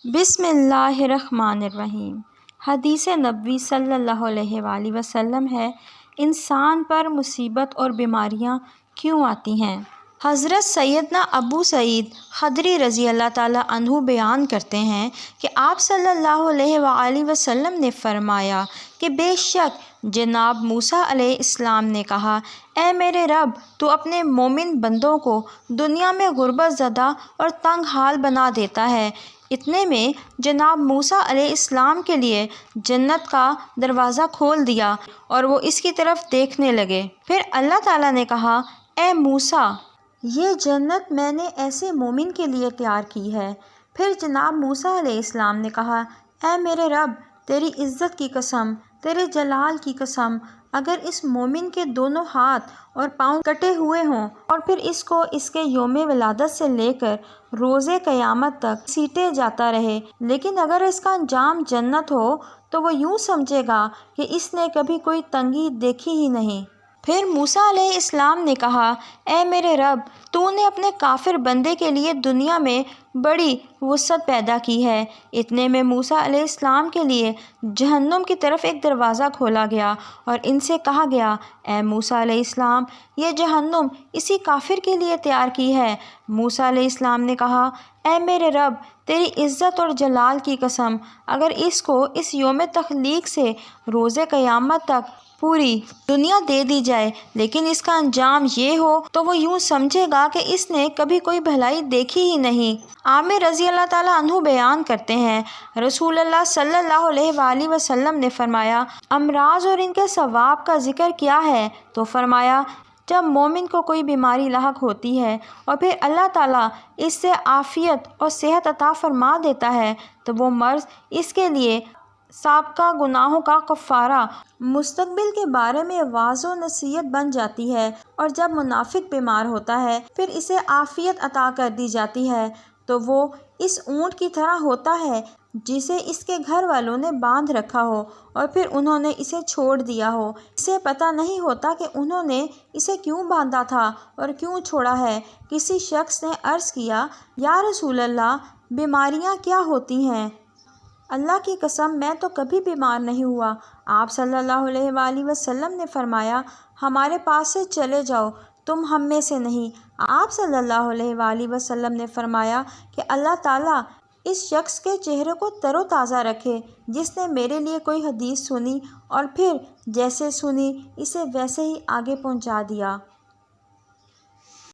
بسم اللہ الرحمن الرحیم۔ حدیث نبوی صلی اللہ علیہ وآلہ وسلم ہے، انسان پر مصیبت اور بیماریاں کیوں آتی ہیں؟ حضرت سیدنا ابو سعید خدری رضی اللہ تعالیٰ عنہ بیان کرتے ہیں کہ آپ صلی اللہ علیہ وآلہ وسلم نے فرمایا کہ بے شک جناب موسیٰ علیہ السلام نے کہا، اے میرے رب، تو اپنے مومن بندوں کو دنیا میں غربت زدہ اور تنگ حال بنا دیتا ہے۔ اتنے میں جناب موسیٰ علیہ السلام کے لیے جنت کا دروازہ کھول دیا اور وہ اس کی طرف دیکھنے لگے۔ پھر اللہ تعالیٰ نے کہا، اے موسیٰ، یہ جنت میں نے ایسے مومن کے لیے تیار کی ہے۔ پھر جناب موسیٰ علیہ السلام نے کہا، اے میرے رب، تیری عزت کی قسم، تیرے جلال کی قسم، اگر اس مومن کے دونوں ہاتھ اور پاؤں کٹے ہوئے ہوں اور پھر اس کو اس کے یوم ولادت سے لے کر روز قیامت تک سیٹے جاتا رہے، لیکن اگر اس کا انجام جنت ہو تو وہ یوں سمجھے گا کہ اس نے کبھی کوئی تنگی دیکھی ہی نہیں۔ پھر موسیٰ علیہ السلام نے کہا، اے میرے رب، تو نے اپنے کافر بندے کے لیے دنیا میں بڑی وسعت پیدا کی ہے۔ اتنے میں موسیٰ علیہ السلام کے لیے جہنم کی طرف ایک دروازہ کھولا گیا اور ان سے کہا گیا، اے موسیٰ علیہ السلام، یہ جہنم اسی کافر کے لیے تیار کی ہے۔ موسیٰ علیہ السلام نے کہا، اے میرے رب، تیری عزت اور جلال کی قسم، اگر اس کو اس یوم تخلیق سے روز قیامت تک پوری دنیا دے دی جائے لیکن اس کا انجام یہ ہو تو وہ یوں سمجھے گا کہ اس نے کبھی کوئی بھلائی دیکھی ہی نہیں۔ عامر رضی اللہ تعالیٰ عنہ بیان کرتے ہیں، رسول اللہ صلی اللہ علیہ وآلہ وسلم نے فرمایا، امراض اور ان کے ثواب کا ذکر کیا ہے؟ تو فرمایا، جب مومن کو کوئی بیماری لاحق ہوتی ہے اور پھر اللہ تعالیٰ اس سے عافیت اور صحت عطا فرما دیتا ہے تو وہ مرض اس کے لیے سابقہ گناہوں کا کفارہ، مستقبل کے بارے میں واعظ و نصیحت بن جاتی ہے۔ اور جب منافق بیمار ہوتا ہے پھر اسے عافیت عطا کر دی جاتی ہے تو وہ اس اونٹ کی طرح ہوتا ہے جسے اس کے گھر والوں نے باندھ رکھا ہو اور پھر انہوں نے اسے چھوڑ دیا ہو۔ اسے پتہ نہیں ہوتا کہ انہوں نے اسے کیوں باندھا تھا اور کیوں چھوڑا ہے۔ کسی شخص نے عرض کیا، یا رسول اللہ، بیماریاں کیا ہوتی ہیں؟ اللہ کی قسم، میں تو کبھی بیمار نہیں ہوا۔ آپ صلی اللہ علیہ وآلہ وسلم نے فرمایا، ہمارے پاس سے چلے جاؤ، تم ہم میں سے نہیں۔ آپ صلی اللہ علیہ وآلہ وسلم نے فرمایا کہ اللہ تعالیٰ اس شخص کے چہرے کو تر و تازہ رکھے جس نے میرے لیے کوئی حدیث سنی اور پھر جیسے سنی اسے ویسے ہی آگے پہنچا دیا۔